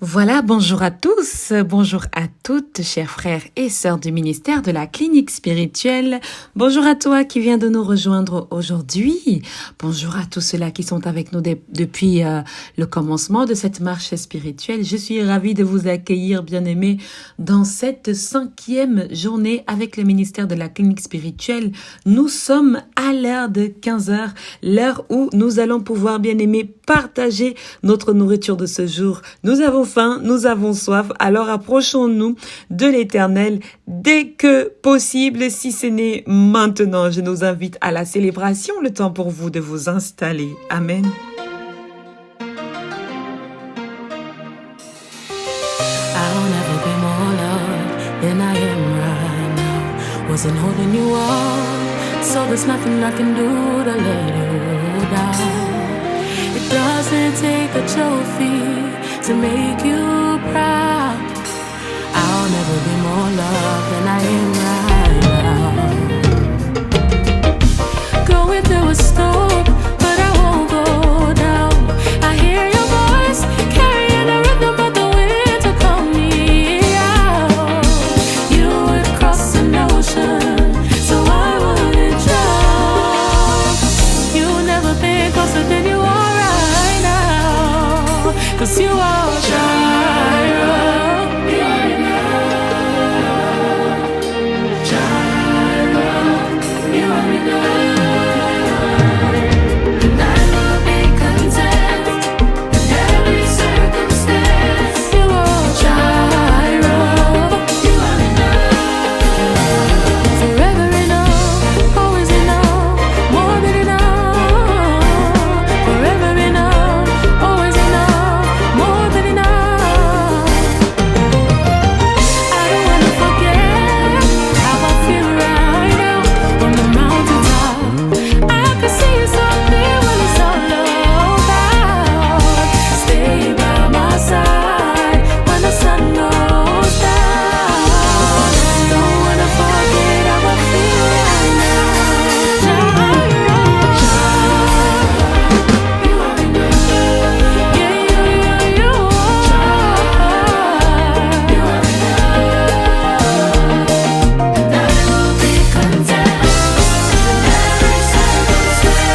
Voilà, bonjour à tous, bonjour à toutes, chers frères et sœurs du ministère de la clinique spirituelle. Bonjour à toi qui viens de nous rejoindre aujourd'hui. Bonjour à tous ceux-là qui sont avec nous depuis le commencement de cette marche spirituelle. Je suis ravie de vous accueillir, bien-aimés, dans cette 5e journée avec le ministère de la clinique spirituelle. Nous sommes à l'heure de 15 heures, l'heure où nous allons pouvoir, bien-aimés, partager notre nourriture de ce jour. Nous avons faim, nous avons soif, alors approchons-nous de l'Éternel dès que possible, si ce n'est maintenant. Je nous invite à la célébration, le temps pour vous de vous installer. Amen. I'll never be more loved than I am right now. Wasn't holding you up, so there's nothing I can do to let you down. It doesn't take a trophy to make you proud. I'll never be more loved than I am right now. Going through a storm, but I won't go down. I hear your voice carrying the rhythm of the wind to calm me out. You would cross an ocean, so I wouldn't drown. You've never been closer than you are right now, 'cause you are Jireh. You are enough. Jireh, you are enough. And I will be content in every circumstance. You are Jireh. You are enough. Forever enough, always enough, more than enough. Forever enough, always enough, more than enough. I don't wanna forget how I feel right now on the mountaintop. I can see it so clear when it's all over. Stay by my side when the sun goes down. Don't wanna forget how I feel right now. Jireh, you are enough. Yeah, you are. You are enough. And I will be content in every circumstance.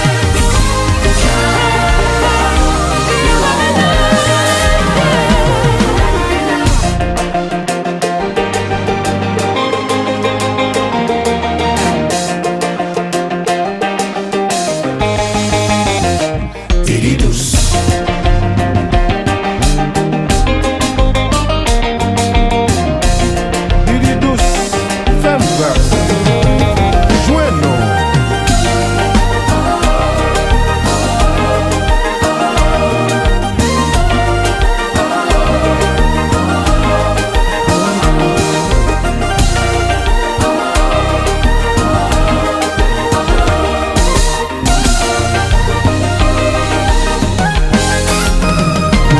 Jireh, you are Diridus, Fembras, Jueno.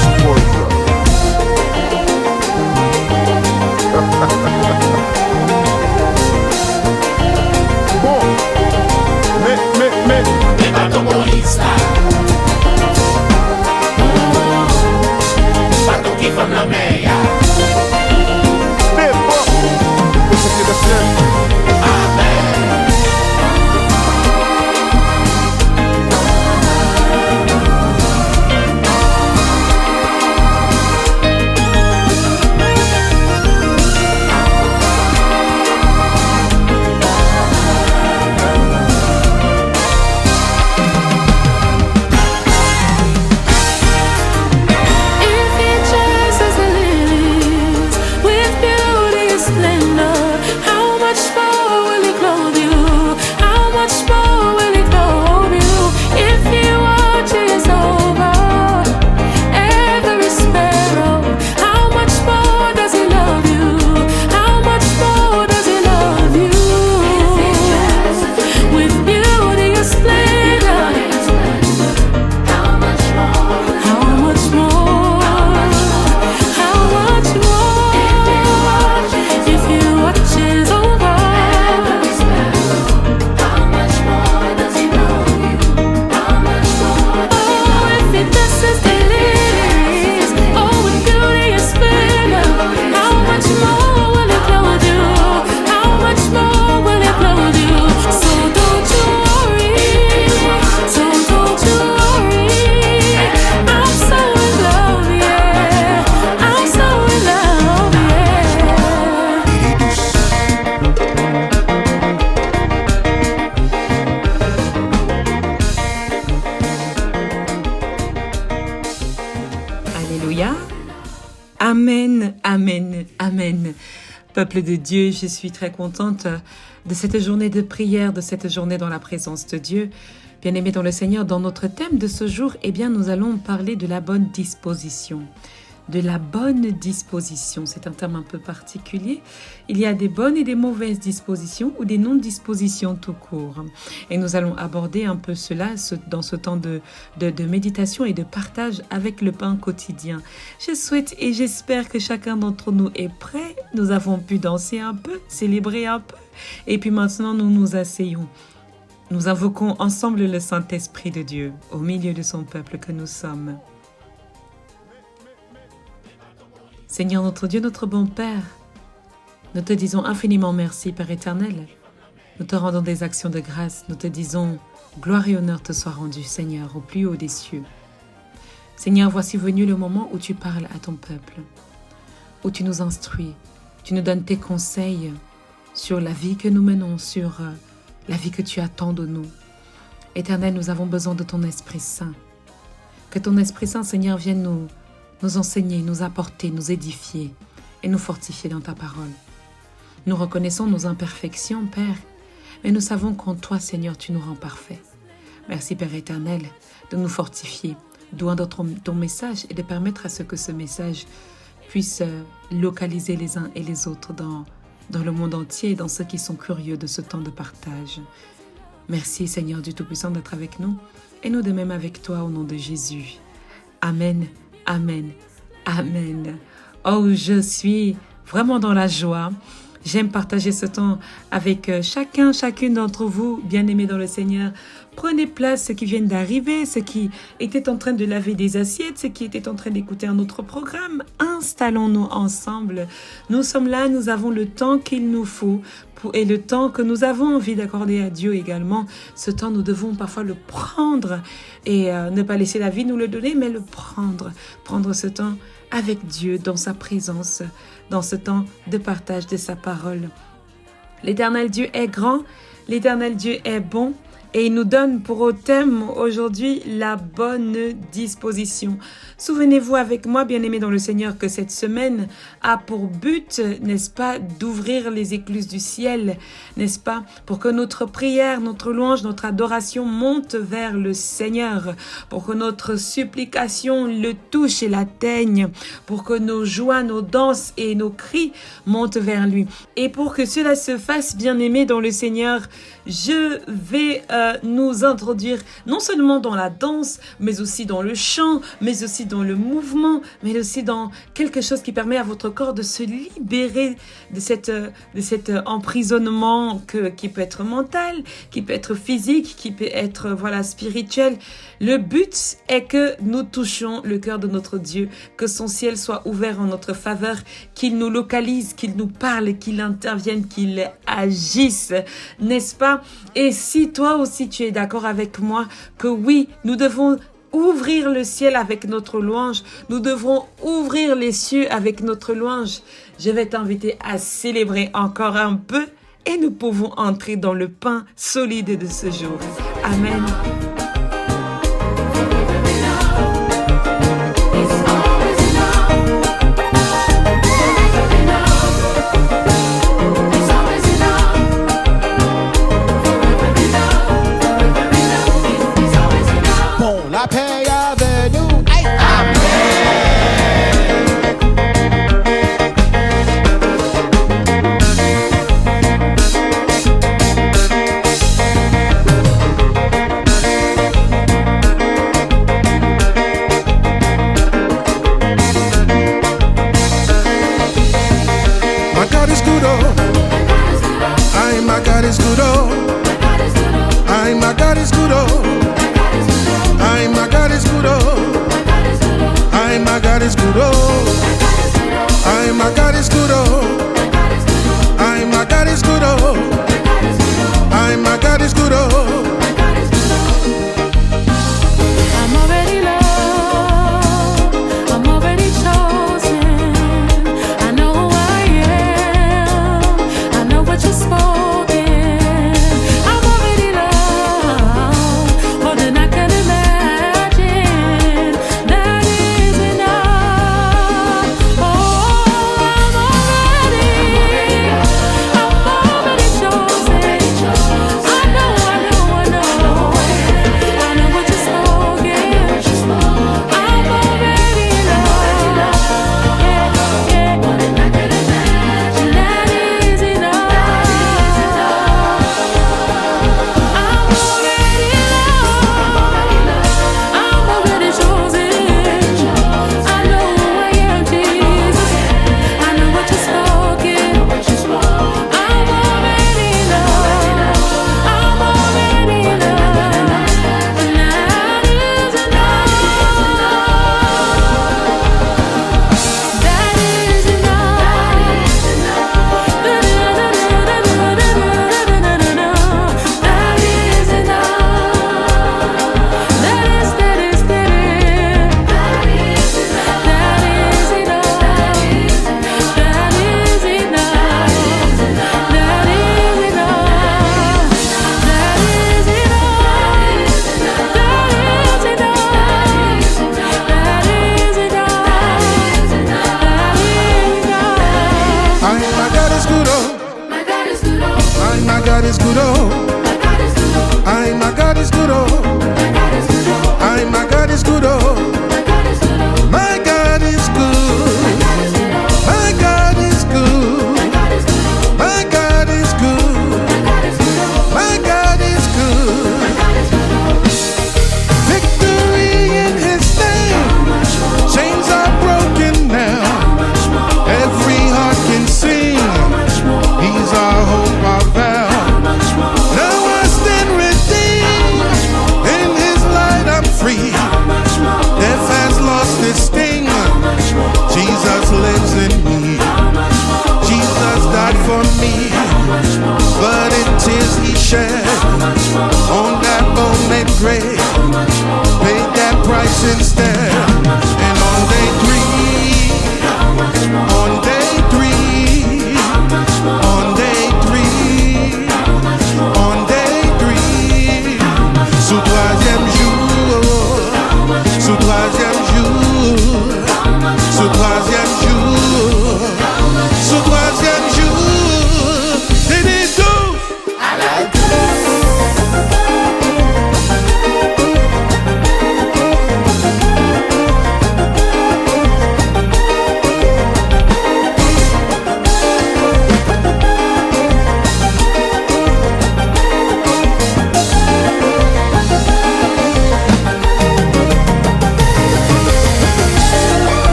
Suporta. Bom, Bato Moïse Bato qui from la meia Bebo, você quer sempre. If he chases the Alléluia. Amen, amen, amen. Peuple de Dieu, je suis très contente de cette journée de prière, de cette journée dans la présence de Dieu. Bien-aimés dans le Seigneur, dans notre thème de ce jour, eh bien, nous allons parler de la bonne disposition. De la bonne disposition, c'est un terme un peu particulier. Il y a des bonnes et des mauvaises dispositions ou des non-dispositions tout court. Et nous allons aborder un peu cela dans ce temps de méditation et de partage avec le pain quotidien. Je souhaite et j'espère que chacun d'entre nous est prêt. Nous avons pu danser un peu, célébrer un peu. Et puis maintenant, nous nous asseyons. Nous invoquons ensemble le Saint-Esprit de Dieu au milieu de son peuple que nous sommes. Seigneur notre Dieu, notre bon Père, nous te disons infiniment merci, Père éternel. Nous te rendons des actions de grâce. Nous te disons gloire et honneur te soient rendus, Seigneur, au plus haut des cieux. Seigneur, voici venu le moment où tu parles à ton peuple, où tu nous instruis, tu nous donnes tes conseils sur la vie que nous menons, sur la vie que tu attends de nous. Éternel, nous avons besoin de ton Esprit Saint. Que ton Esprit Saint, Seigneur, vienne nous enseigner, nous apporter, nous édifier et nous fortifier dans ta parole. Nous reconnaissons nos imperfections, Père, mais nous savons qu'en toi, Seigneur, tu nous rends parfaits. Merci, Père éternel, de nous fortifier, d'oindre ton message et de permettre à ce que ce message puisse localiser les uns et les autres dans le monde entier et dans ceux qui sont curieux de ce temps de partage. Merci, Seigneur Dieu Tout-Puissant, d'être avec nous et nous de même avec toi au nom de Jésus. Amen. Amen, amen. Oh, je suis vraiment dans la joie. J'aime partager ce temps avec chacune d'entre vous, bien-aimés dans le Seigneur. Prenez place, ceux qui viennent d'arriver, ceux qui étaient en train de laver des assiettes, ceux qui étaient en train d'écouter un autre programme. Installons-nous ensemble. Nous sommes là, nous avons le temps qu'il nous faut et le temps que nous avons envie d'accorder à Dieu également. Ce temps, nous devons parfois le prendre et ne pas laisser la vie nous le donner, mais le prendre. Prendre ce temps avec Dieu, dans sa présence, dans ce temps de partage de sa parole. L'Éternel Dieu est grand, l'Éternel Dieu est bon, et il nous donne pour thème aujourd'hui la bonne disposition. Souvenez-vous avec moi, bien-aimés dans le Seigneur, que cette semaine a pour but, n'est-ce pas, d'ouvrir les écluses du ciel, n'est-ce pas, pour que notre prière, notre louange, notre adoration monte vers le Seigneur, pour que notre supplication le touche et l'atteigne, pour que nos joies, nos danses et nos cris montent vers lui. Et pour que cela se fasse, bien-aimés dans le Seigneur, je vais nous introduire non seulement dans la danse, mais aussi dans le chant, mais aussi dans le mouvement, mais aussi dans quelque chose qui permet à votre corps de se libérer de cet emprisonnement qui peut être mental, qui peut être physique, qui peut être spirituel. Le but est que nous touchions le cœur de notre Dieu, que son ciel soit ouvert en notre faveur, qu'il nous localise, qu'il nous parle, qu'il intervienne, qu'il agisse, n'est-ce pas? Et si toi aussi tu es d'accord avec moi que oui, nous devons ouvrir le ciel avec notre louange, nous devrons ouvrir les cieux avec notre louange, je vais t'inviter à célébrer encore un peu et nous pouvons entrer dans le pain solide de ce jour. Amen. La paix avec nous. Hey. My God is good, oh. Aye, my God is good, oh. Aye, my God is good, oh. Aye, my God is good, oh. Aye, my God is good, oh. Aye, my God is good, oh. Aye, my God is good, oh. Aye, my God is good, oh. I'm already loved, I'm already chosen. I know who I am, I know what you're spoken. I'm already loved, more than I can imagine. That is enough.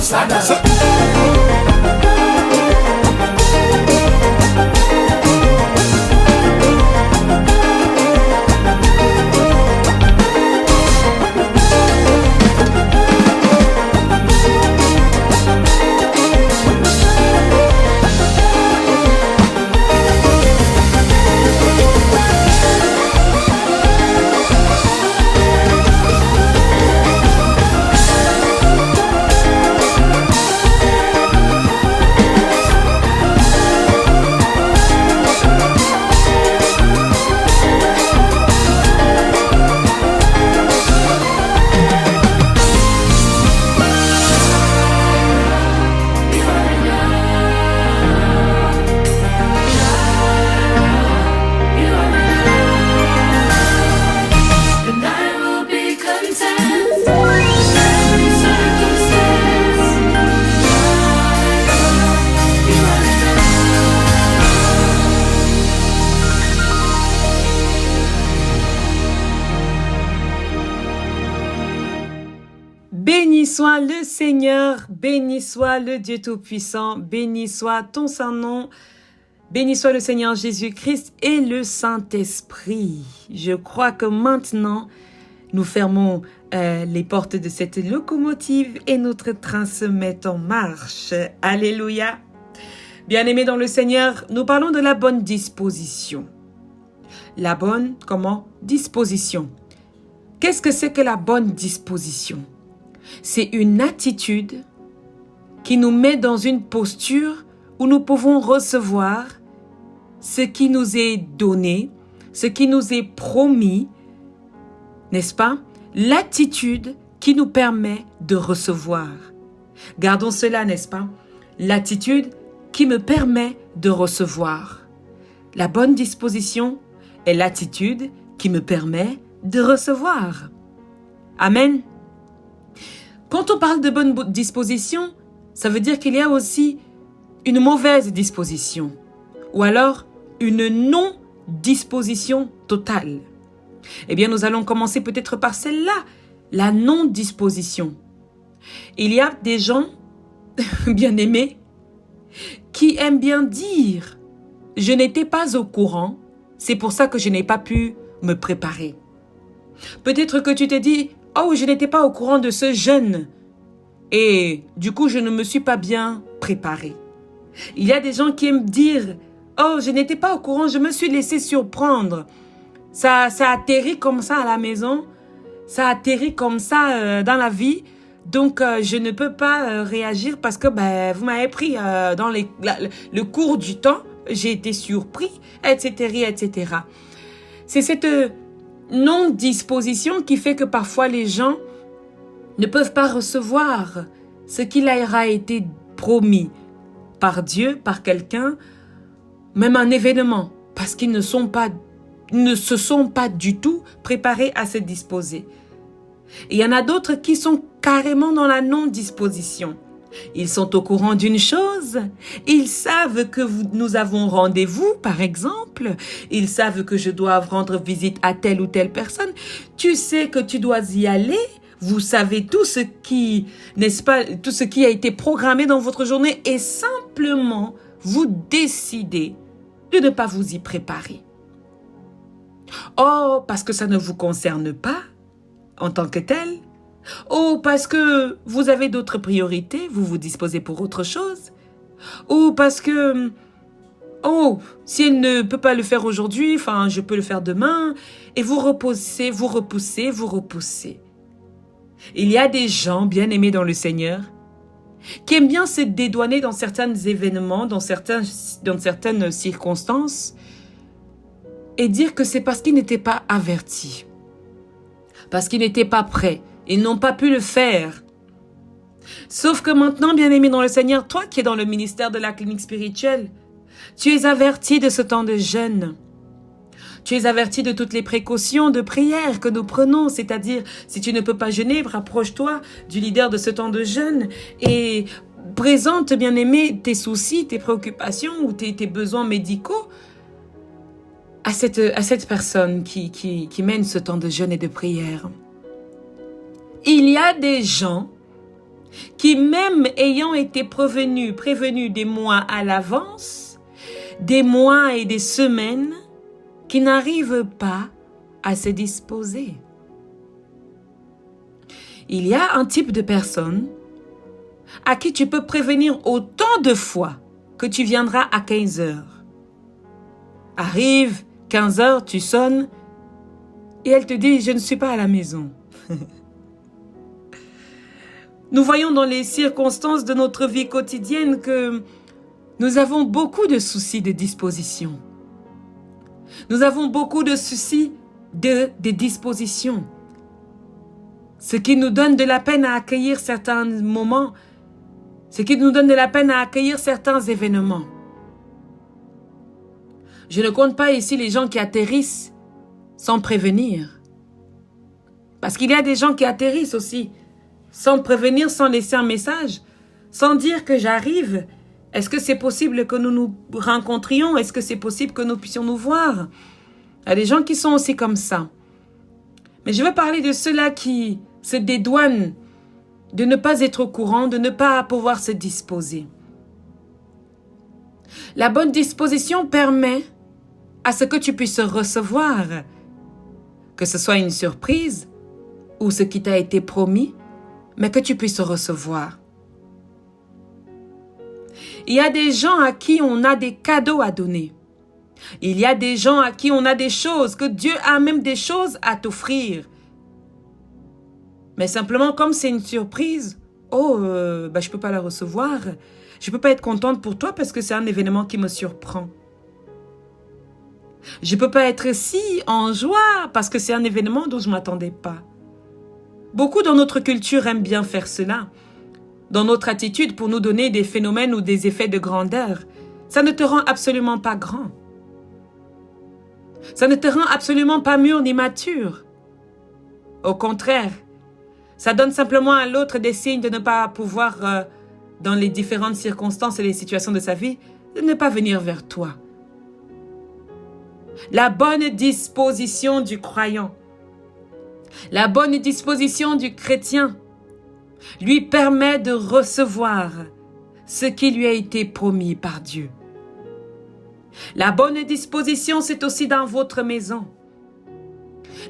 Sada. And I will be content. Every circumstance. You are Béni soit le Seigneur, béni soit le Dieu Tout-Puissant, béni soit ton Saint-Nom, béni soit le Seigneur Jésus-Christ et le Saint-Esprit. Je crois que maintenant, nous fermons les portes de cette locomotive et notre train se met en marche. Alléluia. Bien-aimés dans le Seigneur, nous parlons de la bonne disposition. La bonne, disposition. Qu'est-ce que c'est que la bonne disposition? C'est une attitude qui nous met dans une posture où nous pouvons recevoir ce qui nous est donné, ce qui nous est promis, n'est-ce pas? L'attitude qui nous permet de recevoir. Gardons cela, n'est-ce pas? L'attitude qui me permet de recevoir. La bonne disposition est l'attitude qui me permet de recevoir. Amen. Quand on parle de bonne disposition, ça veut dire qu'il y a aussi une mauvaise disposition ou alors une non-disposition totale. Eh bien, nous allons commencer peut-être par celle-là, la non-disposition. Il y a des gens, bien-aimés, qui aiment bien dire « je n'étais pas au courant, c'est pour ça que je n'ai pas pu me préparer ». Peut-être que tu t'es dit « oh, je n'étais pas au courant de ce jeûne et du coup, je ne me suis pas bien préparé ». Il y a des gens qui aiment dire « oh, je n'étais pas au courant, je me suis laissé surprendre. Ça atterrit comme ça à la maison, ça atterrit comme ça dans la vie, donc je ne peux pas réagir parce que vous m'avez pris dans le cours du temps, j'ai été surpris, etc., etc. » C'est cette non-disposition qui fait que parfois les gens ne peuvent pas recevoir ce qui leur a été promis par Dieu, par quelqu'un, même un événement, parce qu'ils ne se sont pas du tout préparés à se disposer. Et il y en a d'autres qui sont carrément dans la non-disposition. Ils sont au courant d'une chose, ils savent que nous avons rendez-vous, par exemple, ils savent que je dois rendre visite à telle ou telle personne, tu sais que tu dois y aller, vous savez tout ce qui, n'est-ce pas, tout ce qui a été programmé dans votre journée et simplement vous décidez de ne pas vous y préparer. Oh, parce que ça ne vous concerne pas en tant que tel. Ou parce que vous avez d'autres priorités, vous vous disposez pour autre chose. Ou parce que, oh, si elle ne peut pas le faire aujourd'hui, je peux le faire demain. Et vous repoussez, vous repoussez, vous repoussez. Il y a des gens bien aimés dans le Seigneur qui aiment bien se dédouaner dans certains événements, dans certaines circonstances et dire que c'est parce qu'ils n'étaient pas avertis, parce qu'ils n'étaient pas prêts. Ils n'ont pas pu le faire. Sauf que maintenant, bien-aimé dans le Seigneur, toi qui es dans le ministère de la clinique spirituelle, tu es averti de ce temps de jeûne. Tu es averti de toutes les précautions de prière que nous prenons, c'est-à-dire, si tu ne peux pas jeûner, rapproche-toi du leader de ce temps de jeûne et présente, bien-aimé, tes soucis, tes préoccupations ou tes besoins médicaux à cette personne qui mène ce temps de jeûne et de prière. Il y a des gens qui même ayant été prévenus des mois à l'avance, des mois et des semaines, qui n'arrivent pas à se disposer. Il y a un type de personne à qui tu peux prévenir autant de fois que tu viendras à 15 heures. Arrive 15 heures, tu sonnes et elle te dit « je ne suis pas à la maison ». Nous voyons dans les circonstances de notre vie quotidienne que nous avons beaucoup de soucis de disposition. Nous avons beaucoup de soucis de disposition. Ce qui nous donne de la peine à accueillir certains moments, ce qui nous donne de la peine à accueillir certains événements. Je ne compte pas ici les gens qui atterrissent sans prévenir. Parce qu'il y a des gens qui atterrissent aussi sans prévenir, sans laisser un message, sans dire que j'arrive. Est-ce que c'est possible que nous nous rencontrions? Est-ce que c'est possible que nous puissions nous voir? Il y a des gens qui sont aussi comme ça. Mais je veux parler de ceux-là qui se dédouanent de ne pas être au courant, de ne pas pouvoir se disposer. La bonne disposition permet à ce que tu puisses recevoir, que ce soit une surprise ou ce qui t'a été promis, mais que tu puisses recevoir. Il y a des gens à qui on a des cadeaux à donner. Il y a des gens à qui on a des choses, que Dieu a même des choses à t'offrir. Mais simplement, comme c'est une surprise, je ne peux pas la recevoir. Je ne peux pas être contente pour toi parce que c'est un événement qui me surprend. Je ne peux pas être si en joie parce que c'est un événement dont je ne m'attendais pas. Beaucoup dans notre culture aiment bien faire cela. Dans notre attitude pour nous donner des phénomènes ou des effets de grandeur. Ça ne te rend absolument pas grand. Ça ne te rend absolument pas mûr ni mature. Au contraire, ça donne simplement à l'autre des signes de ne pas pouvoir, dans les différentes circonstances et les situations de sa vie, de ne pas venir vers toi. La bonne disposition du croyant, la bonne disposition du chrétien lui permet de recevoir ce qui lui a été promis par Dieu. La bonne disposition, c'est aussi dans votre maison.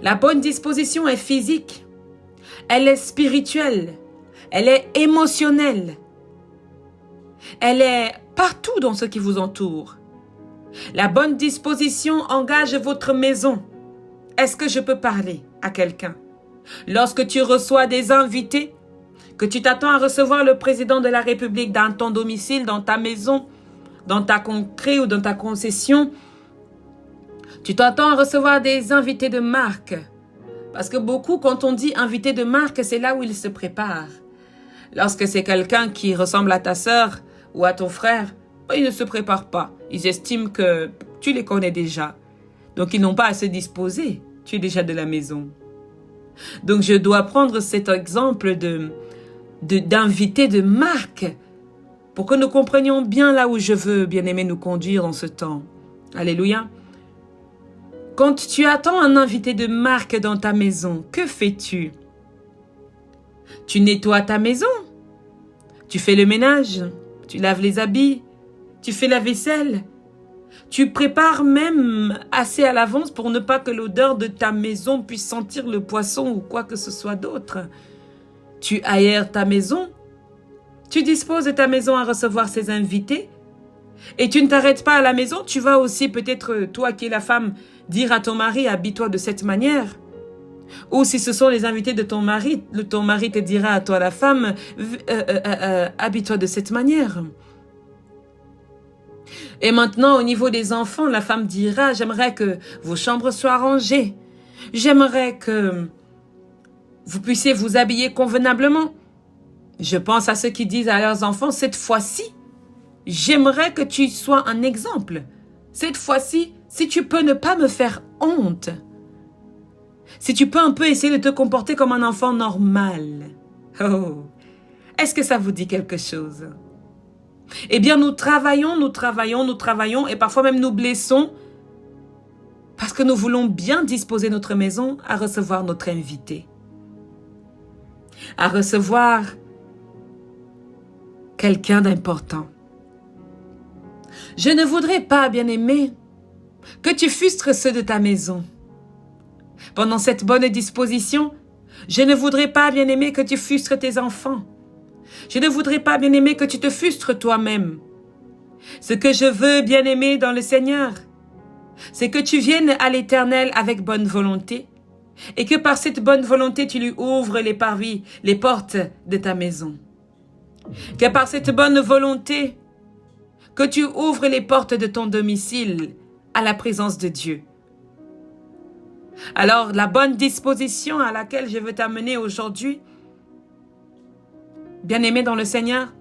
La bonne disposition est physique, elle est spirituelle, elle est émotionnelle, elle est partout dans ce qui vous entoure. La bonne disposition engage votre maison. Est-ce que je peux parler à quelqu'un? Lorsque tu reçois des invités, que tu t'attends à recevoir le président de la République dans ton domicile, dans ta maison, dans ta concrète ou dans ta concession, tu t'attends à recevoir des invités de marque. Parce que beaucoup, quand on dit invité de marque, c'est là où ils se préparent. Lorsque c'est quelqu'un qui ressemble à ta sœur ou à ton frère, ils ne se préparent pas. Ils estiment que tu les connais déjà. Donc, ils n'ont pas à se disposer. Tu es déjà de la maison. Donc, je dois prendre cet exemple d'invité de marque pour que nous comprenions bien là où je veux, bien-aimé, nous conduire en ce temps. Alléluia. Quand tu attends un invité de marque dans ta maison, que fais-tu? Tu nettoies ta maison. Tu fais le ménage. Tu laves les habits. Tu fais la vaisselle. Tu prépares même assez à l'avance pour ne pas que l'odeur de ta maison puisse sentir le poisson ou quoi que ce soit d'autre. Tu aères ta maison. Tu disposes de ta maison à recevoir ses invités. Et tu ne t'arrêtes pas à la maison. Tu vas aussi peut-être, toi qui es la femme, dire à ton mari, habille-toi de cette manière. Ou si ce sont les invités de ton mari te dira à toi la femme, habille-toi de cette manière. Et maintenant, au niveau des enfants, la femme dira, j'aimerais que vos chambres soient rangées. J'aimerais que vous puissiez vous habiller convenablement. Je pense à ceux qui disent à leurs enfants, cette fois-ci, j'aimerais que tu sois un exemple. Cette fois-ci, si tu peux ne pas me faire honte. Si tu peux un peu essayer de te comporter comme un enfant normal. Oh, est-ce que ça vous dit quelque chose? Eh bien, nous travaillons et parfois même nous blessons parce que nous voulons bien disposer notre maison à recevoir notre invité. À recevoir quelqu'un d'important. Je ne voudrais pas, bien-aimé, que tu frustres ceux de ta maison. Pendant cette bonne disposition, je ne voudrais pas, bien-aimé, que tu frustres tes enfants. Je ne voudrais pas, bien-aimé, que tu te frustres toi-même. Ce que je veux, bien-aimé, dans le Seigneur, c'est que tu viennes à l'Éternel avec bonne volonté et que par cette bonne volonté, tu lui ouvres les parvis, les portes de ta maison. Que par cette bonne volonté, que tu ouvres les portes de ton domicile à la présence de Dieu. Alors, la bonne disposition à laquelle je veux t'amener aujourd'hui, bien-aimé dans le Seigneur,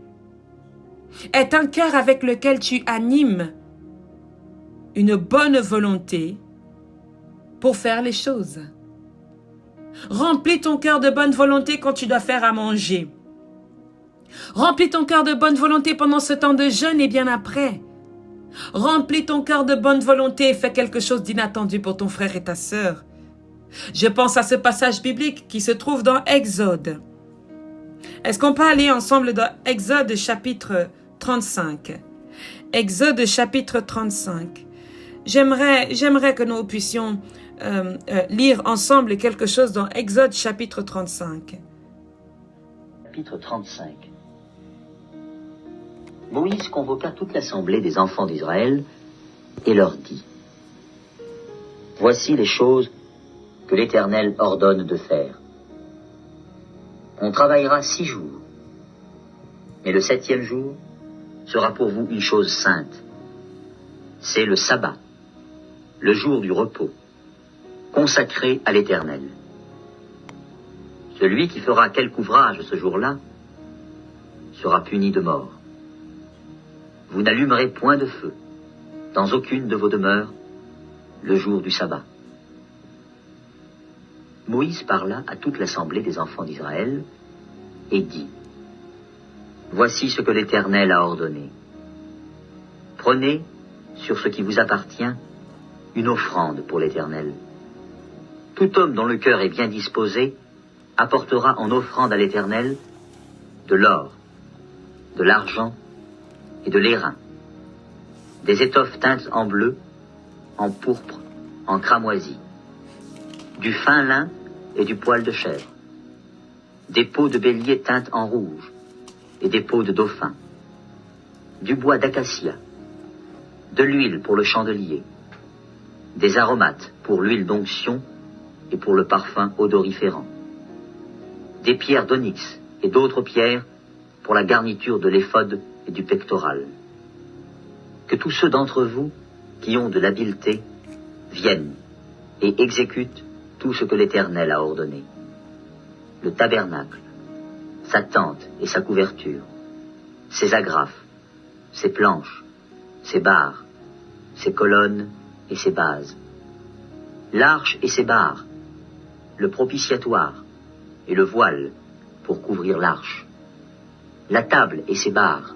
est un cœur avec lequel tu animes une bonne volonté pour faire les choses. Remplis ton cœur de bonne volonté quand tu dois faire à manger. Remplis ton cœur de bonne volonté pendant ce temps de jeûne et bien après. Remplis ton cœur de bonne volonté et fais quelque chose d'inattendu pour ton frère et ta sœur. Je pense à ce passage biblique qui se trouve dans Exode. Est-ce qu'on peut aller ensemble dans Exode chapitre 35? Exode chapitre 35. J'aimerais que nous puissions lire ensemble quelque chose dans Exode chapitre 35. Chapitre 35. Moïse convoqua toute l'assemblée des enfants d'Israël et leur dit: Voici les choses que l'Éternel ordonne de faire. On travaillera 6 jours, mais le 7e jour sera pour vous une chose sainte. C'est le sabbat, le jour du repos, consacré à l'Éternel. Celui qui fera quelque ouvrage ce jour-là sera puni de mort. Vous n'allumerez point de feu dans aucune de vos demeures le jour du sabbat. Moïse parla à toute l'assemblée des enfants d'Israël et dit: Voici ce que l'Éternel a ordonné. Prenez, sur ce qui vous appartient, une offrande pour l'Éternel. Tout homme dont le cœur est bien disposé apportera en offrande à l'Éternel de l'or, de l'argent et de l'airain, des étoffes teintes en bleu, en pourpre, en cramoisi, du fin lin et du poil de chèvre, des peaux de bélier teintes en rouge et des peaux de dauphin, du bois d'acacia, de l'huile pour le chandelier, des aromates pour l'huile d'onction et pour le parfum odoriférant, des pierres d'onyx et d'autres pierres pour la garniture de l'éphod et du pectoral. Que tous ceux d'entre vous qui ont de l'habileté viennent et exécutent tout ce que l'Éternel a ordonné. Le tabernacle, sa tente et sa couverture, ses agrafes, ses planches, ses barres, ses colonnes et ses bases, l'arche et ses barres, le propitiatoire et le voile pour couvrir l'arche, la table et ses barres,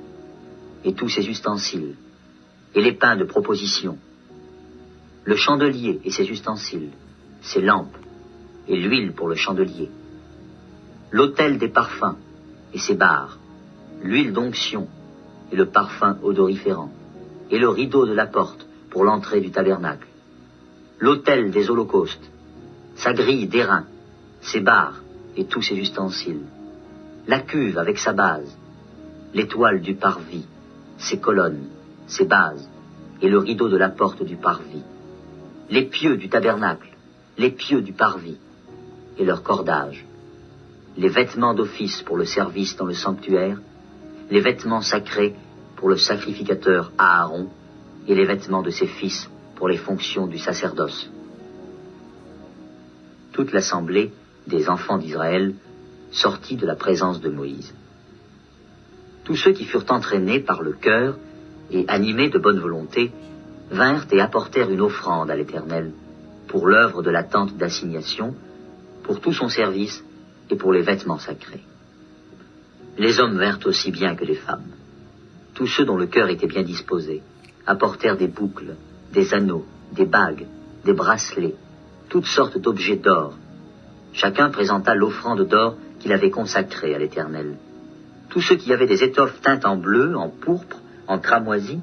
et tous ses ustensiles, et les pains de proposition, le chandelier et ses ustensiles, ses lampes, et l'huile pour le chandelier, l'autel des parfums et ses barres, l'huile d'onction et le parfum odoriférant, et le rideau de la porte pour l'entrée du tabernacle, l'autel des holocaustes, sa grille d'airain, ses barres et tous ses ustensiles, la cuve avec sa base, l'étoile du parvis, ses colonnes, ses bases, et le rideau de la porte du parvis, les pieux du tabernacle, les pieux du parvis, et leur cordage, les vêtements d'office pour le service dans le sanctuaire, les vêtements sacrés pour le sacrificateur Aaron, et les vêtements de ses fils pour les fonctions du sacerdoce. Toute l'assemblée des enfants d'Israël sortit de la présence de Moïse. Tous ceux qui furent entraînés par le cœur et animés de bonne volonté vinrent et apportèrent une offrande à l'Éternel pour l'œuvre de la tente d'assignation, pour tout son service et pour les vêtements sacrés. Les hommes vinrent aussi bien que les femmes. Tous ceux dont le cœur était bien disposé apportèrent des boucles, des anneaux, des bagues, des bracelets, toutes sortes d'objets d'or. Chacun présenta l'offrande d'or qu'il avait consacrée à l'Éternel. tous ceux qui avaient des étoffes teintes en bleu, en pourpre, en cramoisi,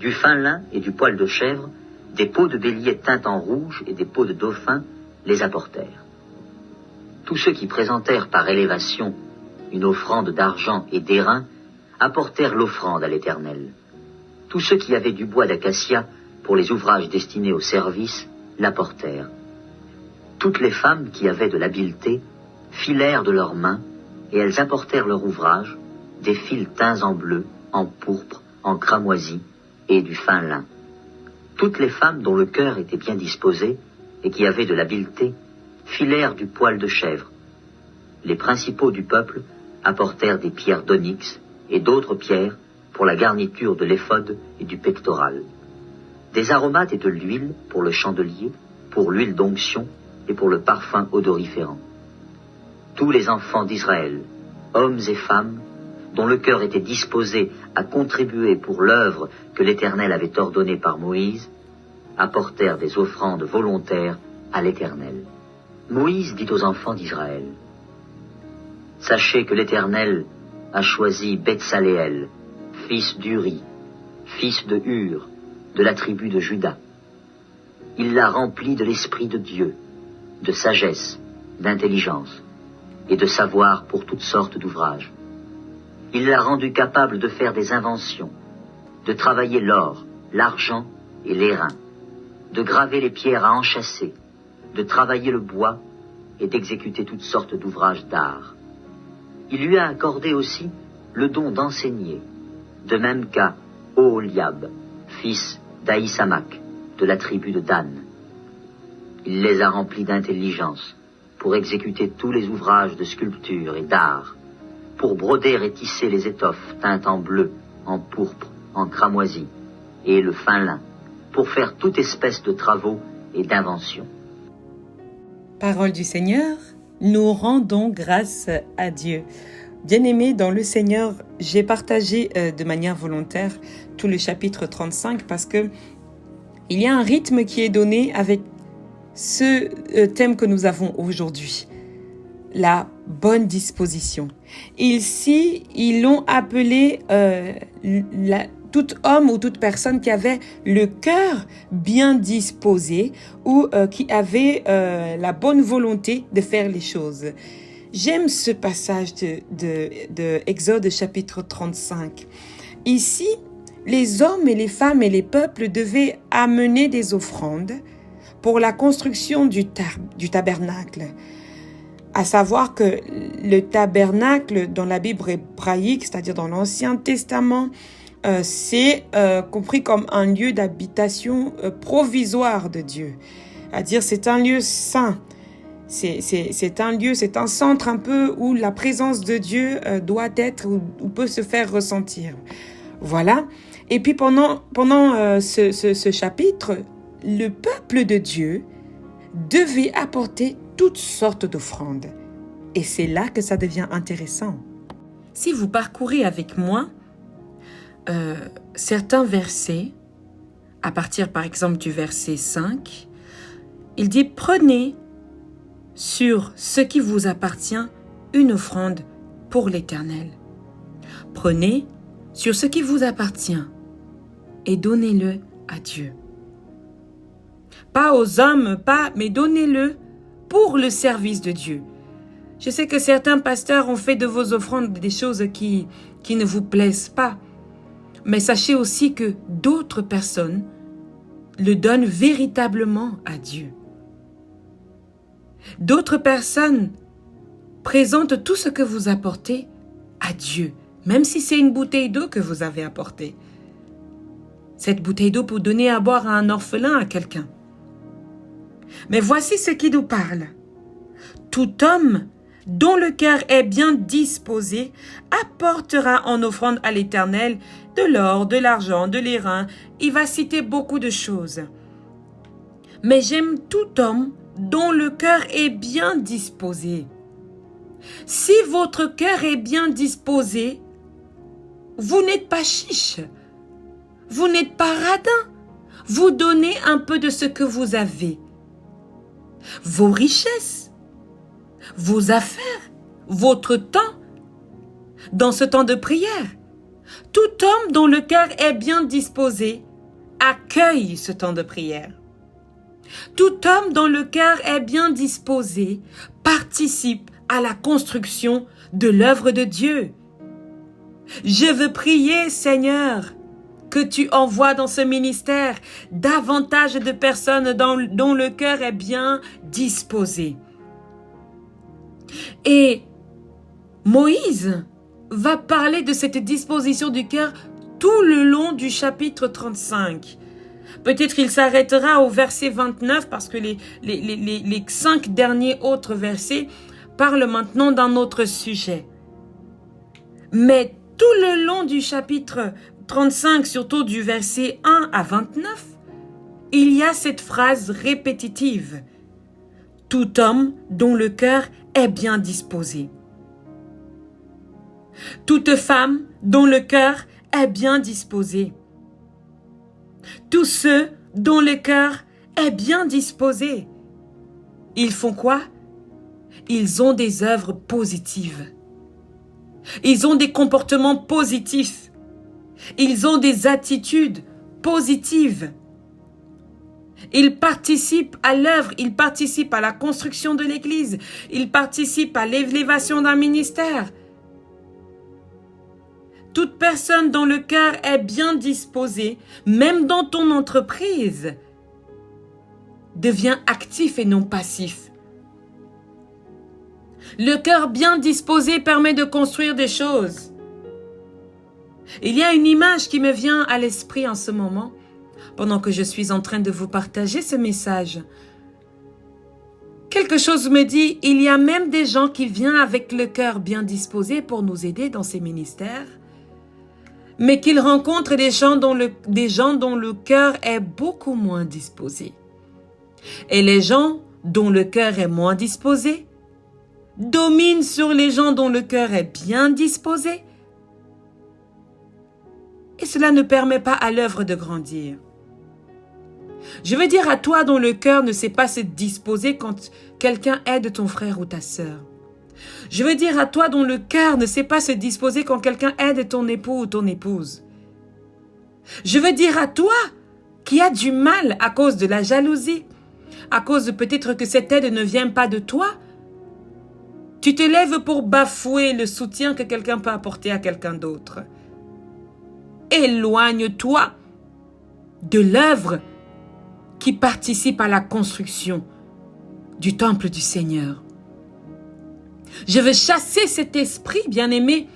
du fin lin et du poil de chèvre, des peaux de bélier teintes en rouge et des peaux de dauphin les apportèrent. Tous ceux qui présentèrent par élévation une offrande d'argent et d'airain apportèrent l'offrande à l'Éternel. Tous ceux qui avaient du bois d'acacia pour les ouvrages destinés au service l'apportèrent. Toutes les femmes qui avaient de l'habileté filèrent de leurs mains et elles apportèrent leur ouvrage, des fils teints en bleu, en pourpre, en cramoisi et du fin lin. Toutes les femmes dont le cœur était bien disposé et qui avaient de l'habileté filèrent du poil de chèvre. Les principaux du peuple apportèrent des pierres d'onyx et d'autres pierres pour la garniture de l'éphod et du pectoral, des aromates et de l'huile pour le chandelier, pour l'huile d'onction et pour le parfum odoriférant. Tous les enfants d'Israël, hommes et femmes, dont le cœur était disposé à contribuer pour l'œuvre que l'Éternel avait ordonnée par Moïse, apportèrent des offrandes volontaires à l'Éternel. Moïse dit aux enfants d'Israël, « Sachez que l'Éternel a choisi Betsaléel, fils d'Uri, fils de Hur, de la tribu de Juda. Il l'a rempli de l'Esprit de Dieu, de sagesse, d'intelligence et de savoir pour toutes sortes d'ouvrages. Il l'a rendu capable de faire des inventions, de travailler l'or, l'argent et l'airain, de graver les pierres à enchâsser, de travailler le bois et d'exécuter toutes sortes d'ouvrages d'art. Il lui a accordé aussi le don d'enseigner, de même qu'à Oholiab, fils d'Aïsamak, de la tribu de Dan. Il les a remplis d'intelligence pour exécuter tous les ouvrages de sculpture et d'art, pour broder et tisser les étoffes teintes en bleu, en pourpre, en cramoisi et le fin lin, pour faire toute espèce de travaux et d'inventions. » Parole du Seigneur, nous rendons grâce à Dieu. Bien-aimés dans le Seigneur, j'ai partagé de manière volontaire tout le chapitre 35 parce que il y a un rythme qui est donné avec ce thème que nous avons aujourd'hui, la bonne disposition. Ici, ils l'ont appelé tout homme ou toute personne qui avait le cœur bien disposé ou qui avait la bonne volonté de faire les choses. J'aime ce passage de Exode chapitre 35. Ici, les hommes et les femmes et les peuples devaient amener des offrandes pour la construction du tabernacle. À savoir que le tabernacle dans la Bible hébraïque, c'est-à-dire dans l'Ancien Testament, c'est compris comme un lieu d'habitation provisoire de Dieu. C'est-à-dire c'est un lieu saint. C'est un lieu, c'est un centre un peu où la présence de Dieu doit être ou peut se faire ressentir. Voilà. Et puis pendant ce chapitre, le peuple de Dieu devait apporter toutes sortes d'offrandes. Et c'est là que ça devient intéressant. Si vous parcourez avec moi certains versets, à partir par exemple du verset 5, il dit « Prenez sur ce qui vous appartient une offrande pour l'Éternel. Prenez sur ce qui vous appartient et donnez-le à Dieu. » Pas aux hommes, mais donnez-le pour le service de Dieu. Je sais que certains pasteurs ont fait de vos offrandes des choses qui ne vous plaisent pas. Mais sachez aussi que d'autres personnes le donnent véritablement à Dieu. D'autres personnes présentent tout ce que vous apportez à Dieu, même si c'est une bouteille d'eau que vous avez apportée. Cette bouteille d'eau pour donner à boire à un orphelin, à quelqu'un. Mais voici ce qui nous parle. Tout homme dont le cœur est bien disposé apportera en offrande à l'Éternel de l'or, de l'argent, de l'airain. Il va citer beaucoup de choses. Mais j'aime tout homme dont le cœur est bien disposé. Si votre cœur est bien disposé, vous n'êtes pas chiche, vous n'êtes pas radin, vous donnez un peu de ce que vous avez. Vos richesses, vos affaires, votre temps, dans ce temps de prière. Tout homme dont le cœur est bien disposé accueille ce temps de prière. Tout homme dont le cœur est bien disposé participe à la construction de l'œuvre de Dieu. Je veux prier, Seigneur, que tu envoies dans ce ministère davantage de personnes dont le cœur est bien disposé. Et Moïse va parler de cette disposition du cœur tout le long du chapitre 35. Peut-être il s'arrêtera au verset 29 parce que les 5 derniers autres versets parlent maintenant d'un autre sujet. Mais tout le long du chapitre 35, surtout du verset 1 à 29, il y a cette phrase répétitive. Tout homme dont le cœur est bien disposé. Toute femme dont le cœur est bien disposé. Tous ceux dont le cœur est bien disposé. Ils font quoi? Ils ont des œuvres positives. Ils ont des comportements positifs. Ils ont des attitudes positives. Ils participent à l'œuvre, ils participent à la construction de l'Église, ils participent à l'élévation d'un ministère. Toute personne dont le cœur est bien disposé, même dans ton entreprise, devient actif et non passif. Le cœur bien disposé permet de construire des choses. Il y a une image qui me vient à l'esprit en ce moment, pendant que je suis en train de vous partager ce message. Quelque chose me dit, il y a même des gens qui viennent avec le cœur bien disposé pour nous aider dans ces ministères, mais qu'ils rencontrent des gens dont le cœur est beaucoup moins disposé. Et les gens dont le cœur est moins disposé dominent sur les gens dont le cœur est bien disposé. Et cela ne permet pas à l'œuvre de grandir. Je veux dire à toi dont le cœur ne sait pas se disposer quand quelqu'un aide ton frère ou ta sœur. Je veux dire à toi dont le cœur ne sait pas se disposer quand quelqu'un aide ton époux ou ton épouse. Je veux dire à toi qui as du mal à cause de la jalousie, à cause peut-être que cette aide ne vient pas de toi. Tu te lèves pour bafouer le soutien que quelqu'un peut apporter à quelqu'un d'autre. Éloigne-toi de l'œuvre qui participe à la construction du temple du Seigneur. Je veux chasser cet esprit, bien-aimé,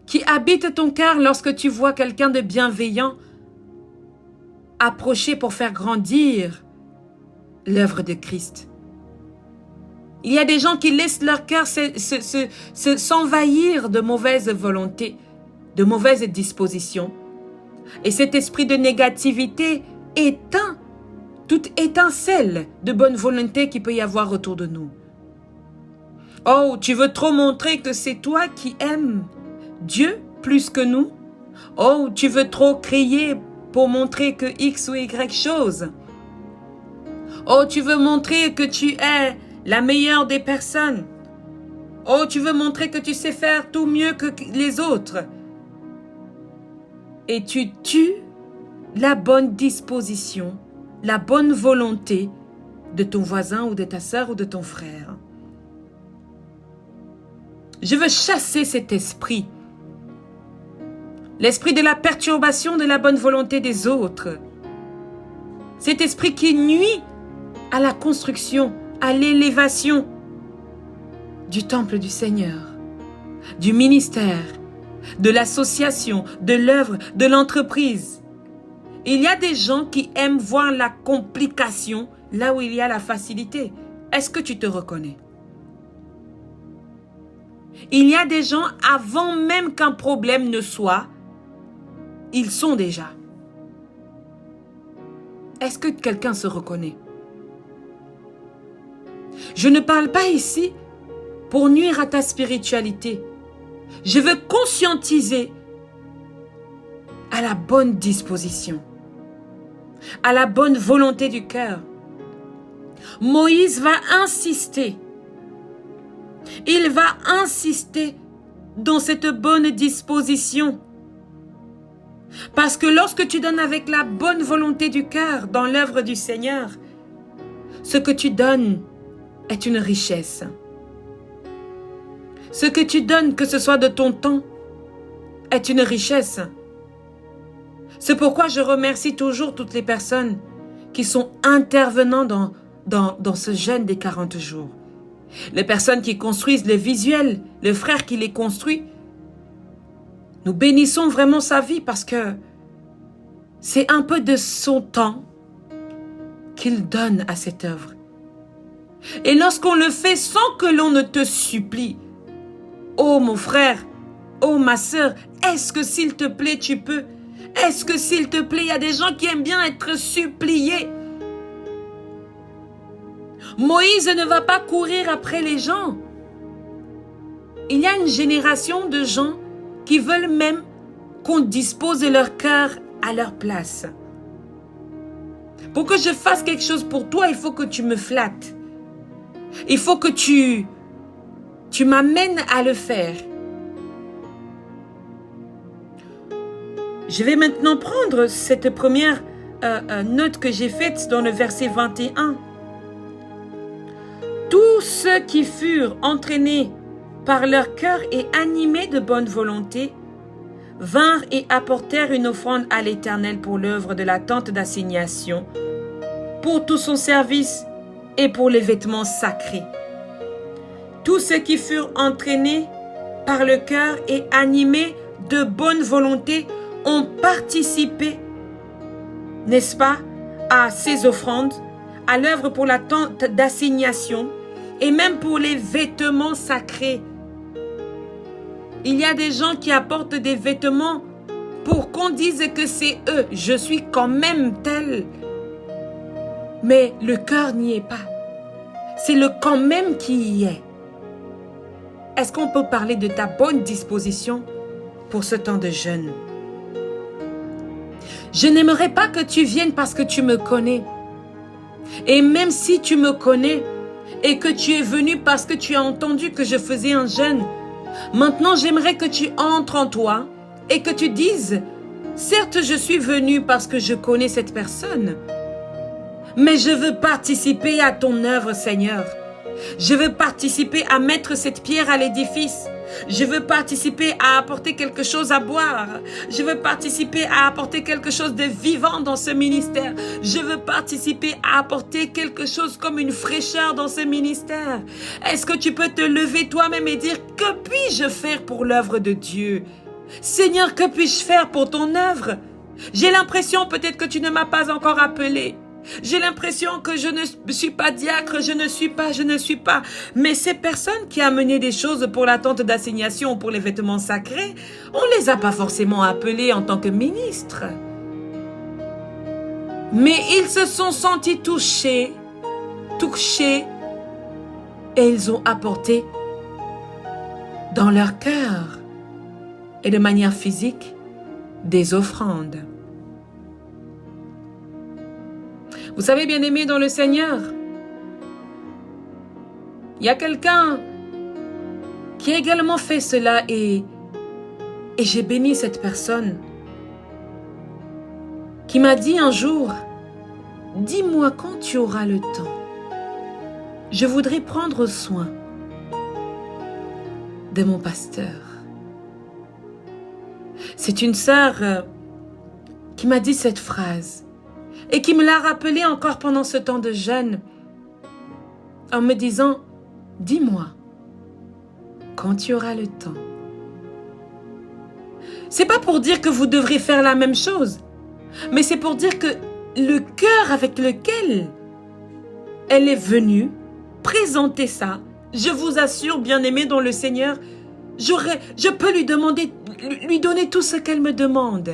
qui habite ton cœur lorsque tu vois quelqu'un de bienveillant approcher pour faire grandir l'œuvre de Christ. Il y a des gens qui laissent leur cœur s'envahir de mauvaises volontés, de mauvaises dispositions. Et cet esprit de négativité éteint toute étincelle de bonne volonté qu'il peut y avoir autour de nous. Oh, tu veux trop montrer que c'est toi qui aimes Dieu plus que nous? Oh, tu veux trop crier pour montrer que X ou Y chose? Oh, tu veux montrer que tu es la meilleure des personnes? Oh, tu veux montrer que tu sais faire tout mieux que les autres? Et tu tues la bonne disposition, la bonne volonté de ton voisin ou de ta sœur ou de ton frère. Je veux chasser cet esprit, l'esprit de la perturbation de la bonne volonté des autres, cet esprit qui nuit à la construction, à l'élévation du temple du Seigneur, du ministère, de l'association, de l'œuvre, de l'entreprise. Il y a des gens qui aiment voir la complication là où il y a la facilité. Est-ce que tu te reconnais? Il y a des gens, avant même qu'un problème ne soit, ils sont déjà. Est-ce que quelqu'un se reconnaît? Je ne parle pas ici pour nuire à ta spiritualité. Je veux conscientiser à la bonne disposition, à la bonne volonté du cœur. Moïse va insister. Il va insister dans cette bonne disposition. Parce que lorsque tu donnes avec la bonne volonté du cœur dans l'œuvre du Seigneur, ce que tu donnes est une richesse. Ce que tu donnes, que ce soit de ton temps, est une richesse. C'est pourquoi je remercie toujours toutes les personnes qui sont intervenants dans ce jeûne des 40 jours. Les personnes qui construisent les visuels, le frère qui les construit. Nous bénissons vraiment sa vie parce que c'est un peu de son temps qu'il donne à cette œuvre. Et lorsqu'on le fait sans que l'on ne te supplie, oh mon frère, oh ma sœur, est-ce que s'il te plaît tu peux? Est-ce que s'il te plaît, il y a des gens qui aiment bien être suppliés? Moïse ne va pas courir après les gens. Il y a une génération de gens qui veulent même qu'on dispose de leur cœur à leur place. Pour que je fasse quelque chose pour toi, il faut que tu me flattes. Il faut que tu m'amènes à le faire. Je vais maintenant prendre cette première note que j'ai faite dans le verset 21. Tous ceux qui furent entraînés par leur cœur et animés de bonne volonté vinrent et apportèrent une offrande à l'Éternel pour l'œuvre de la tente d'assignation, pour tout son service et pour les vêtements sacrés. Tous ceux qui furent entraînés par le cœur et animés de bonne volonté ont participé, n'est-ce pas, à ces offrandes, à l'œuvre pour la tente d'assignation et même pour les vêtements sacrés. Il y a des gens qui apportent des vêtements pour qu'on dise que c'est eux. Je suis quand même tel. Mais le cœur n'y est pas. C'est le quand même qui y est. Est-ce qu'on peut parler de ta bonne disposition pour ce temps de jeûne? Je n'aimerais pas que tu viennes parce que tu me connais. Et même si tu me connais et que tu es venu parce que tu as entendu que je faisais un jeûne, maintenant j'aimerais que tu entres en toi et que tu dises, certes je suis venu parce que je connais cette personne, mais je veux participer à ton œuvre, Seigneur. Je veux participer à mettre cette pierre à l'édifice. Je veux participer à apporter quelque chose à boire. Je veux participer à apporter quelque chose de vivant dans ce ministère. Je veux participer à apporter quelque chose comme une fraîcheur dans ce ministère. Est-ce que tu peux te lever toi-même et dire, que puis-je faire pour l'œuvre de Dieu? Seigneur, que puis-je faire pour ton œuvre? J'ai l'impression peut-être que tu ne m'as pas encore appelé. J'ai l'impression que je ne suis pas diacre, je ne suis pas. Mais ces personnes qui amenaient des choses pour la tente d'assignation ou pour les vêtements sacrés, on ne les a pas forcément appelés en tant que ministres. Mais ils se sont sentis touchés, et ils ont apporté dans leur cœur et de manière physique des offrandes. Vous savez, bien-aimés dans le Seigneur, il y a quelqu'un qui a également fait cela et j'ai béni cette personne qui m'a dit un jour, dis-moi quand tu auras le temps, je voudrais prendre soin de mon pasteur. C'est une sœur qui m'a dit cette phrase et qui me l'a rappelé encore pendant ce temps de jeûne en me disant, dis-moi quand tu auras le temps. C'est pas pour dire que vous devrez faire la même chose, mais c'est pour dire que le cœur avec lequel elle est venue présenter ça, je vous assure, bien-aimé dans le Seigneur, je peux lui donner tout ce qu'elle me demande.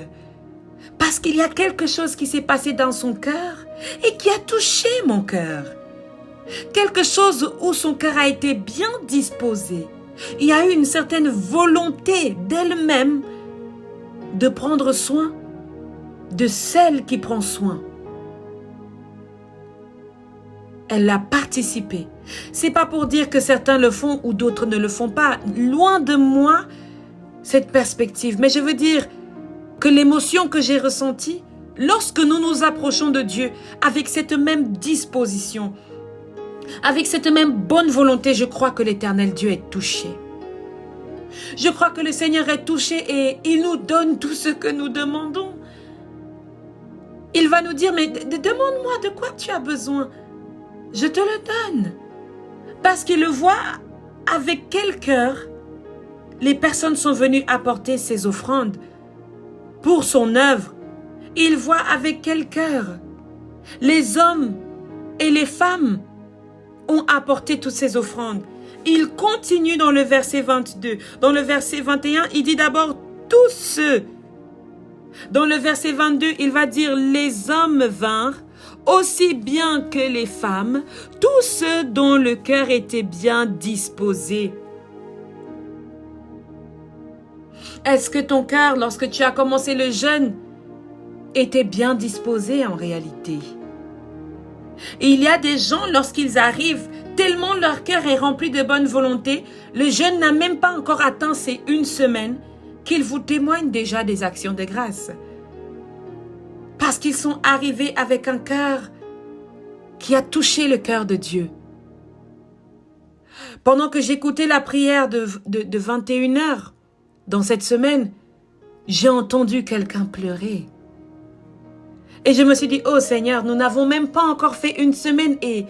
Parce qu'il y a quelque chose qui s'est passé dans son cœur et qui a touché mon cœur. Quelque chose où son cœur a été bien disposé. Il y a eu une certaine volonté d'elle-même de prendre soin de celle qui prend soin. Elle a participé. C'est pas pour dire que certains le font ou d'autres ne le font pas. Loin de moi cette perspective. Mais je veux dire que l'émotion que j'ai ressentie, lorsque nous nous approchons de Dieu avec cette même disposition, avec cette même bonne volonté, je crois que l'Éternel Dieu est touché. Je crois que le Seigneur est touché et il nous donne tout ce que nous demandons. Il va nous dire, mais demande-moi de quoi tu as besoin. Je te le donne. Parce qu'il le voit avec quel cœur les personnes sont venues apporter ces offrandes pour son œuvre. Il voit avec quel cœur les hommes et les femmes ont apporté toutes ces offrandes. Il continue dans le verset 22. Dans le verset 21, il dit d'abord tous ceux. Dans le verset 22, il va dire les hommes vinrent, aussi bien que les femmes, tous ceux dont le cœur était bien disposé. Est-ce que ton cœur, lorsque tu as commencé le jeûne, était bien disposé en réalité? Il y a des gens, lorsqu'ils arrivent, tellement leur cœur est rempli de bonne volonté, le jeûne n'a même pas encore atteint ces 1 semaine, qu'ils vous témoignent déjà des actions de grâce. Parce qu'ils sont arrivés avec un cœur qui a touché le cœur de Dieu. Pendant que j'écoutais la prière de 21h, dans cette semaine, j'ai entendu quelqu'un pleurer. Et je me suis dit, oh Seigneur, nous n'avons même pas encore fait 1 semaine et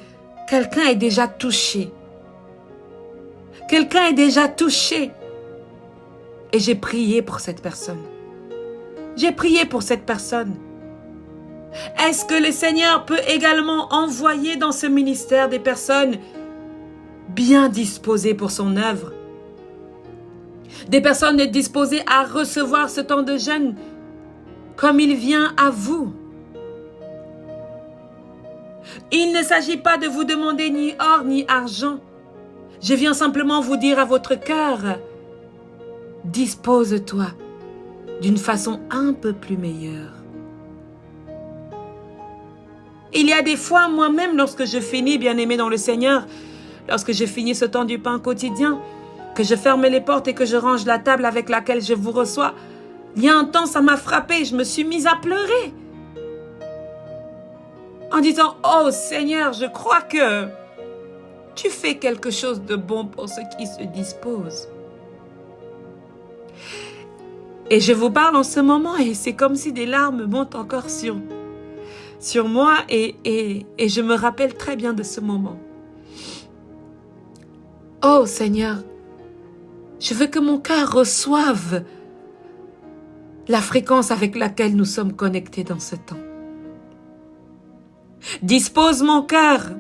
quelqu'un est déjà touché. Quelqu'un est déjà touché. Et j'ai prié pour cette personne. J'ai prié pour cette personne. Est-ce que le Seigneur peut également envoyer dans ce ministère des personnes bien disposées pour son œuvre? Des personnes disposées à recevoir ce temps de jeûne comme il vient à vous. Il ne s'agit pas de vous demander ni or ni argent. Je viens simplement vous dire à votre cœur, dispose-toi d'une façon un peu plus meilleure. Il y a des fois, moi-même, lorsque je finis, bien-aimé dans le Seigneur, lorsque je finis ce temps du pain quotidien, que je ferme les portes et que je range la table avec laquelle je vous reçois, il y a un temps, ça m'a frappé, je me suis mise à pleurer. En disant, oh Seigneur, je crois que tu fais quelque chose de bon pour ceux qui se disposent. Et je vous parle en ce moment et c'est comme si des larmes montent encore sur moi et je me rappelle très bien de ce moment. Oh Seigneur, je veux que mon cœur reçoive la fréquence avec laquelle nous sommes connectés dans ce temps. Dispose mon cœur.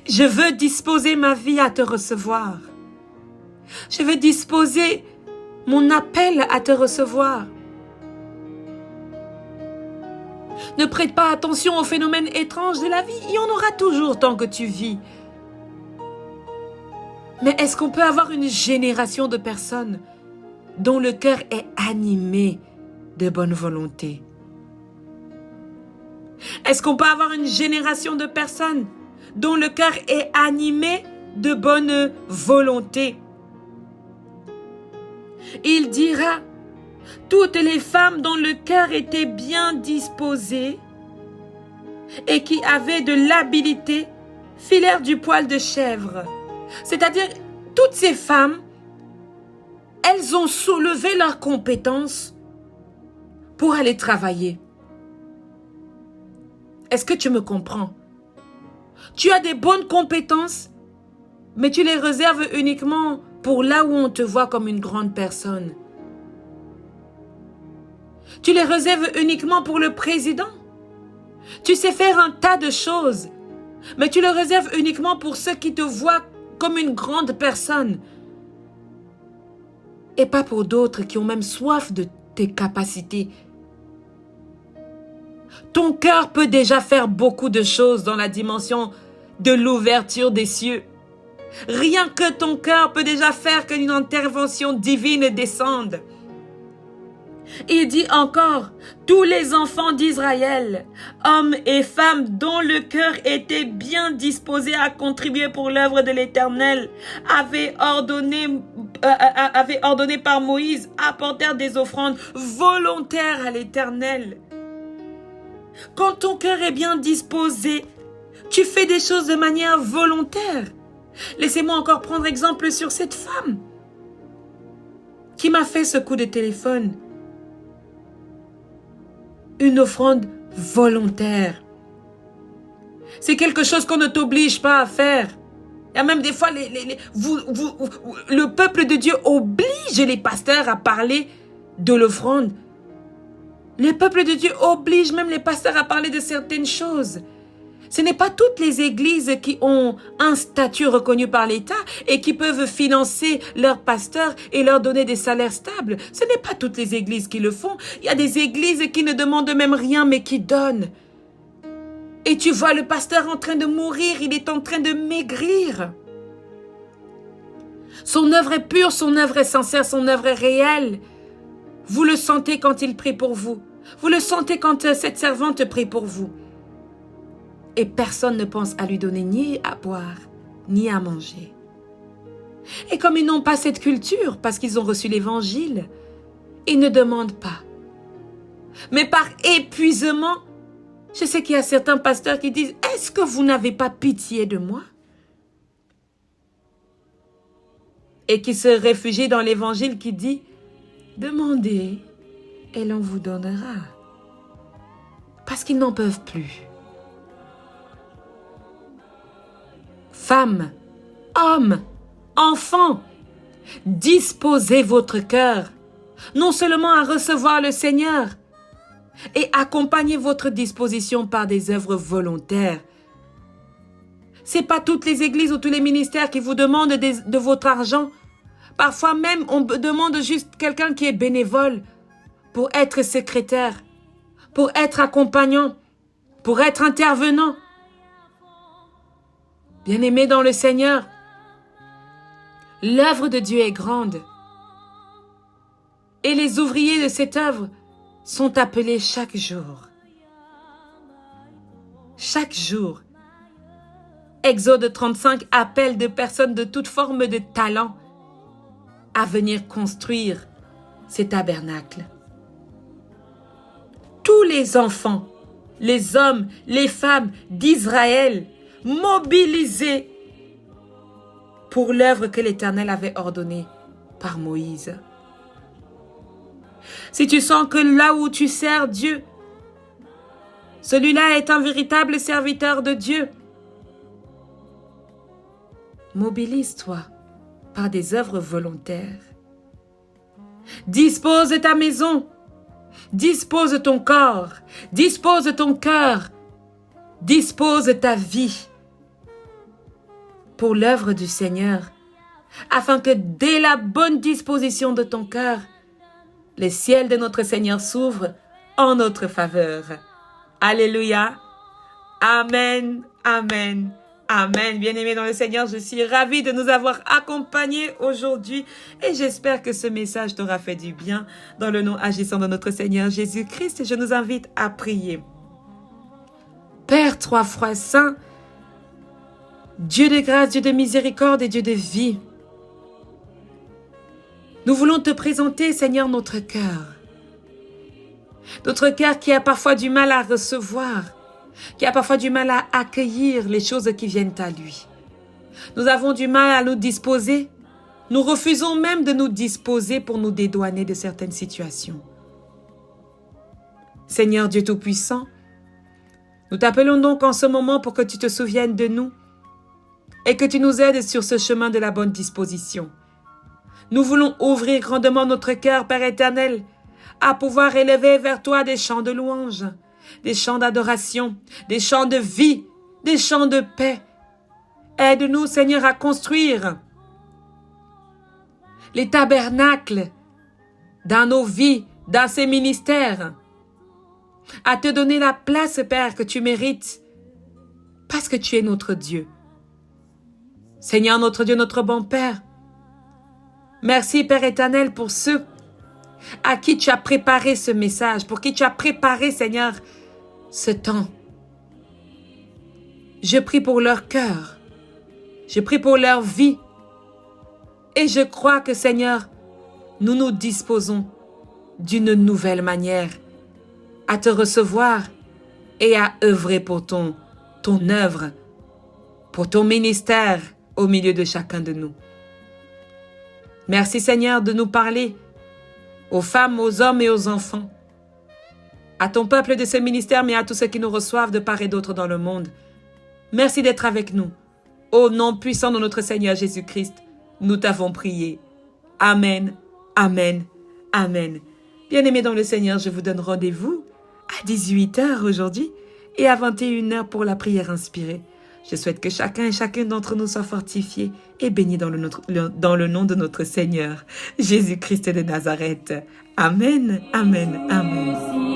Je veux disposer ma vie à te recevoir. Je veux disposer mon appel à te recevoir. Ne prête pas attention aux phénomènes étranges de la vie. Il y en aura toujours tant que tu vis. Mais est-ce qu'on peut avoir une génération de personnes dont le cœur est animé de bonne volonté? Est-ce qu'on peut avoir une génération de personnes dont le cœur est animé de bonne volonté? Il dira, toutes les femmes dont le cœur était bien disposé et qui avaient de l'habileté filèrent du poil de chèvre. C'est-à-dire, toutes ces femmes, elles ont soulevé leurs compétences pour aller travailler. Est-ce que tu me comprends? Tu as des bonnes compétences, mais tu les réserves uniquement pour là où on te voit comme une grande personne. Tu les réserves uniquement pour le président. Tu sais faire un tas de choses, mais tu les réserves uniquement pour ceux qui te voient comme une grande personne. Et pas pour d'autres qui ont même soif de tes capacités. Ton cœur peut déjà faire beaucoup de choses dans la dimension de l'ouverture des cieux. Rien que ton cœur peut déjà faire qu'une intervention divine descende. Il dit encore, tous les enfants d'Israël, hommes et femmes dont le cœur était bien disposé à contribuer pour l'œuvre de l'Éternel, avaient ordonné avait ordonné par Moïse, apportèrent des offrandes volontaires à l'Éternel. Quand ton cœur est bien disposé, tu fais des choses de manière volontaire. Laissez-moi encore prendre exemple sur cette femme qui m'a fait ce coup de téléphone. Une offrande volontaire. C'est quelque chose qu'on ne t'oblige pas à faire. Il y a même des fois, le peuple de Dieu oblige les pasteurs à parler de l'offrande. Le peuple de Dieu oblige même les pasteurs à parler de certaines choses. Ce n'est pas toutes les églises qui ont un statut reconnu par l'État et qui peuvent financer leurs pasteurs et leur donner des salaires stables. Ce n'est pas toutes les églises qui le font. Il y a des églises qui ne demandent même rien mais qui donnent. Et tu vois le pasteur en train de mourir, il est en train de maigrir. Son œuvre est pure, son œuvre est sincère, son œuvre est réelle. Vous le sentez quand il prie pour vous. Vous le sentez quand cette servante prie pour vous. Et personne ne pense à lui donner ni à boire, ni à manger. Et comme ils n'ont pas cette culture, parce qu'ils ont reçu l'évangile, ils ne demandent pas. Mais par épuisement, je sais qu'il y a certains pasteurs qui disent « Est-ce que vous n'avez pas pitié de moi ?» Et qui se réfugient dans l'évangile qui dit « Demandez et l'on vous donnera. » Parce qu'ils n'en peuvent plus. Femmes, hommes, enfants, disposez votre cœur, non seulement à recevoir le Seigneur, et accompagnez votre disposition par des œuvres volontaires. Ce n'est pas toutes les églises ou tous les ministères qui vous demandent de votre argent. Parfois même, on demande juste quelqu'un qui est bénévole pour être secrétaire, pour être accompagnant, pour être intervenant. Bien-aimés dans le Seigneur, l'œuvre de Dieu est grande. Et les ouvriers de cette œuvre sont appelés chaque jour. Chaque jour. Exode 35 appelle des personnes de toute forme de talent à venir construire ces tabernacles. Tous les enfants, les hommes, les femmes d'Israël mobilisés pour l'œuvre que l'Éternel avait ordonnée par Moïse. Si tu sens que là où tu sers Dieu, celui-là est un véritable serviteur de Dieu, mobilise-toi par des œuvres volontaires. Dispose de ta maison, dispose de ton corps, dispose de ton cœur, dispose de ta vie pour l'œuvre du Seigneur, afin que dès la bonne disposition de ton cœur, les ciels de notre Seigneur s'ouvrent en notre faveur. Alléluia. Amen. Amen. Amen. Bien-aimés dans le Seigneur, je suis ravie de nous avoir accompagnés aujourd'hui et j'espère que ce message t'aura fait du bien dans le nom agissant de notre Seigneur Jésus-Christ. Je nous invite à prier. Père trois fois saint, Dieu de grâce, Dieu de miséricorde et Dieu de vie, nous voulons te présenter, Seigneur, notre cœur. Notre cœur qui a parfois du mal à recevoir, qui a parfois du mal à accueillir les choses qui viennent à lui. Nous avons du mal à nous disposer. Nous refusons même de nous disposer pour nous dédouaner de certaines situations. Seigneur Dieu Tout-Puissant, nous t'appelons donc en ce moment pour que tu te souviennes de nous et que tu nous aides sur ce chemin de la bonne disposition. Nous voulons ouvrir grandement notre cœur, Père éternel, à pouvoir élever vers toi des chants de louange, des chants d'adoration, des chants de vie, des chants de paix. Aide-nous, Seigneur, à construire les tabernacles dans nos vies, dans ces ministères, à te donner la place, Père, que tu mérites, parce que tu es notre Dieu. Seigneur, notre Dieu, notre bon Père, merci, Père éternel, pour ceux à qui tu as préparé ce message, pour qui tu as préparé, Seigneur, ce temps. Je prie pour leur cœur, je prie pour leur vie, Et je crois que, Seigneur, nous nous disposons d'une nouvelle manière à te recevoir et à œuvrer pour ton œuvre, pour ton ministère au milieu de chacun de nous. Merci, Seigneur, de nous parler aux femmes, aux hommes et aux enfants, à ton peuple de ce ministère, mais à tous ceux qui nous reçoivent de part et d'autre dans le monde. Merci d'être avec nous. Au nom puissant de notre Seigneur Jésus-Christ, nous t'avons prié. Amen, amen, amen. Bien-aimés dans le Seigneur, je vous donne rendez-vous à 18h aujourd'hui et à 21h pour la prière inspirée. Je souhaite que chacun et chacune d'entre nous soit fortifié et béni dans le nom de notre Seigneur, Jésus-Christ de Nazareth. Amen, amen, amen.